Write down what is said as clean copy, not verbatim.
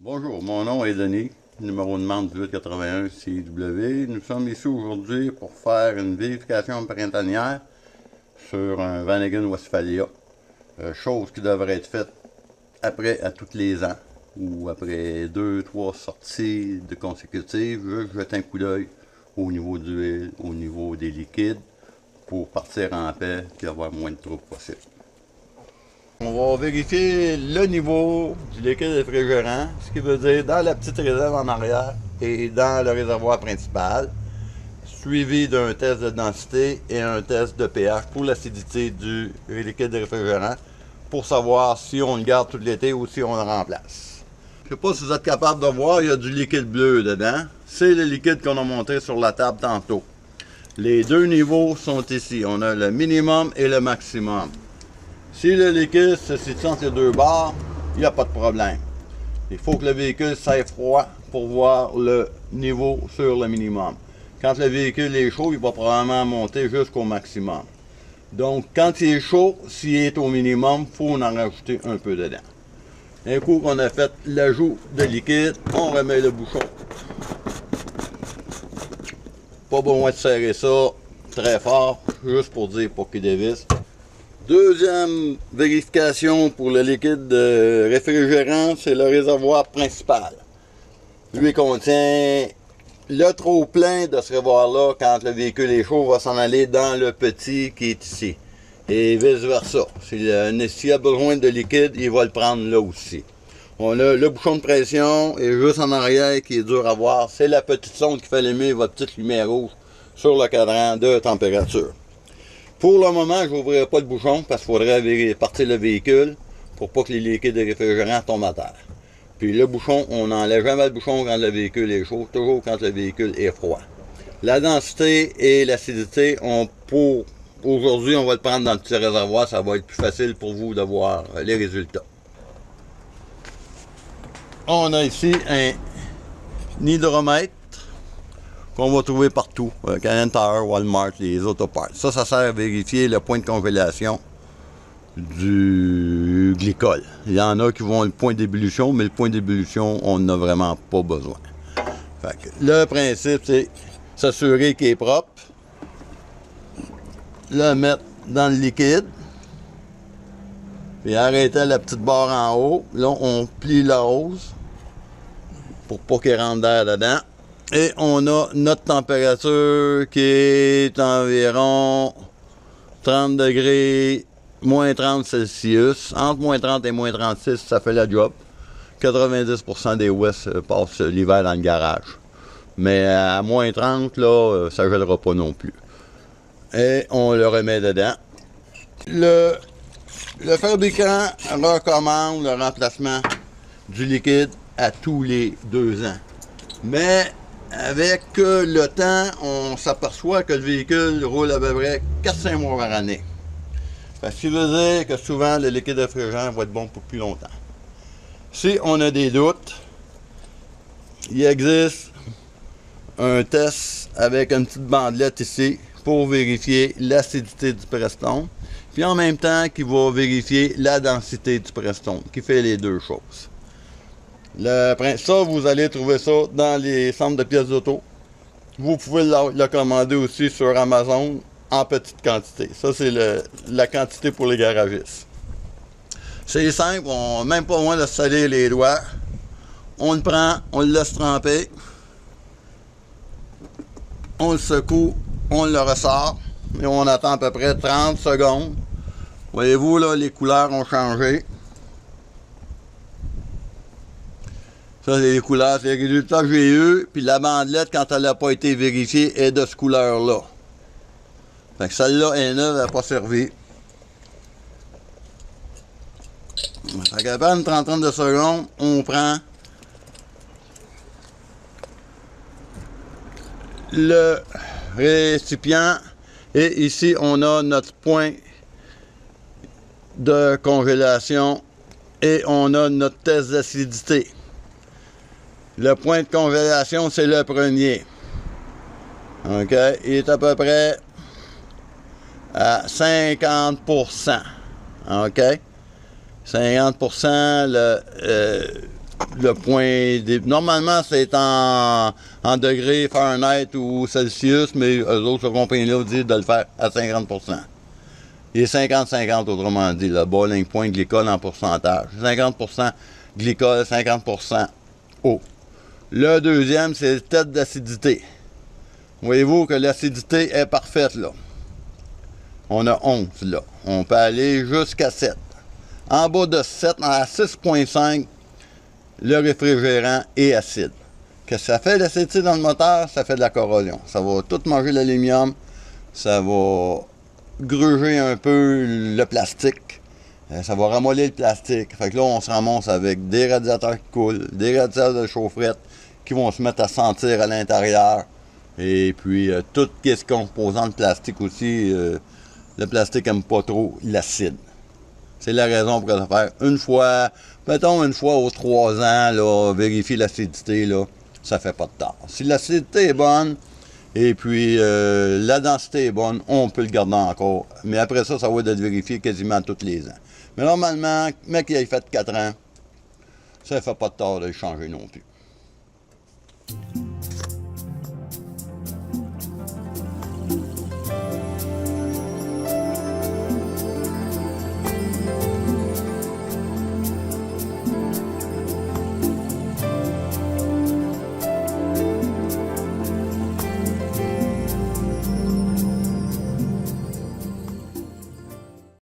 Bonjour, mon nom est Denis, numéro de membre 1881 CW. Nous sommes ici aujourd'hui pour faire une vérification printanière sur un Vanagon Westphalia. Chose qui devrait être faite après à tous les ans ou après 2-3 sorties de consécutives. Je jette un coup d'œil au niveau de l'huile, au niveau des liquides pour partir en paix et avoir moins de troubles possible. On va vérifier le niveau du liquide réfrigérant, ce qui veut dire dans la petite réserve en arrière et dans le réservoir principal, suivi d'un test de densité et un test de pH pour l'acidité du liquide réfrigérant pour savoir si on le garde tout l'été ou si on le remplace. Je ne sais pas si vous êtes capable de voir, il y a du liquide bleu dedans. C'est le liquide qu'on a montré sur la table tantôt. Les deux niveaux sont ici. On a le minimum et le maximum. Si le liquide se situe entre les deux barres, il n'y a pas de problème. Il faut que le véhicule s'aille froid pour voir le niveau sur le minimum. Quand le véhicule est chaud, il va probablement monter jusqu'au maximum. Donc, quand il est chaud, s'il est au minimum, il faut en rajouter un peu dedans. Un coup qu'on a fait l'ajout de liquide, on remet le bouchon. Pas besoin de serrer ça très fort, juste pour dire pour qu'il dévisse. Deuxième vérification pour le liquide réfrigérant, c'est le réservoir principal. Lui contient le trop plein de ce réservoir-là. Quand le véhicule est chaud, va s'en aller dans le petit qui est ici. Et vice-versa. S'il y a besoin de liquide, il va le prendre là aussi. On a le bouchon de pression et juste en arrière qui est dur à voir. C'est la petite sonde qui fait allumer votre petite lumière rouge sur le cadran de température. Pour le moment, je n'ouvrirai pas le bouchon parce qu'il faudrait partir le véhicule pour pas que les liquides réfrigérants tombent à terre. Puis le bouchon, on n'enlève jamais le bouchon quand le véhicule est chaud, toujours quand le véhicule est froid. La densité et l'acidité, pour aujourd'hui, on va le prendre dans le petit réservoir, ça va être plus facile pour vous de voir les résultats. On a ici un hydromètre qu'on va trouver partout, Canadian Tire, Walmart, les autoparts. Ça sert à vérifier le point de congélation du glycol. Il y en a qui vont le point d'ébullition, mais le point d'ébullition, on n'en a vraiment pas besoin. Fait que le principe, c'est s'assurer qu'il est propre, le mettre dans le liquide, puis arrêter la petite barre en haut. Là, on plie la hose pour pas qu'il rentre d'air dedans. Et on a notre température qui est environ 30 degrés, moins 30 Celsius. Entre moins 30 et moins 36, ça fait la job. 90% des West passent l'hiver dans le garage. Mais à moins 30, là, ça ne gèlera pas non plus. Et on le remet dedans. Le fabricant recommande le remplacement du liquide à tous les 2 ans. Mais avec le temps, on s'aperçoit que le véhicule roule à peu près 4-5 mois par année. Ce qui veut dire que souvent, le liquide réfrigérant va être bon pour plus longtemps. Si on a des doutes, il existe un test avec une petite bandelette ici pour vérifier l'acidité du Prestone. Puis en même temps, qui va vérifier la densité du Prestone, qui fait les deux choses. Ça, vous allez trouver ça dans les centres de pièces d'auto. Vous pouvez le commander aussi sur Amazon en petite quantité. Ça, c'est la quantité pour les garagistes. C'est simple, on n'a même pas besoin de se salir les doigts. On le prend, on le laisse tremper. On le secoue, on le ressort. Et on attend à peu près 30 secondes. Voyez-vous, là, les couleurs ont changé. Ça, c'est les couleurs, c'est les résultats que j'ai eu. Puis la bandelette, quand elle n'a pas été vérifiée, est de ce couleur-là. Fait que celle-là est neuve, elle n'a pas servi. Fait qu'après une trentaine de secondes, on prend le récipient. Et ici, on a notre point de congélation et on a notre test d'acidité. Le point de congélation, c'est le premier. OK? Il est à peu près à 50%. OK? 50%, le point... Normalement, c'est en degrés Fahrenheit ou Celsius, mais eux autres, cette compagnie-là, disent de le faire à 50%. Il est 50-50, autrement dit, le boiling point glycol en pourcentage. 50% glycol, 50% eau. Le deuxième, c'est le test d'acidité. Voyez-vous que l'acidité est parfaite, là. On a 11, là. On peut aller jusqu'à 7. En bas de 7, à 6,5, le réfrigérant est acide. Qu'est-ce que ça fait, l'acidité dans le moteur? Ça fait de la corrosion. Ça va tout manger l'aluminium. Ça va gruger un peu le plastique. Ça va ramollir le plastique. Fait que là, on se ramasse avec des radiateurs qui coulent, des radiateurs de chaufferette qui vont se mettre à sentir à l'intérieur. Et puis, tout ce qui est composant de plastique aussi, le plastique n'aime pas trop l'acide. C'est la raison pour le faire. Une fois, mettons une fois aux 3 ans, là, vérifier l'acidité, là, ça fait pas de tort. Si l'acidité est bonne, et puis la densité est bonne, on peut le garder encore. Mais après ça, ça va être vérifié quasiment tous les ans. Mais normalement, mec qui a fait 4 ans, ça fait pas de tort de le changer non plus.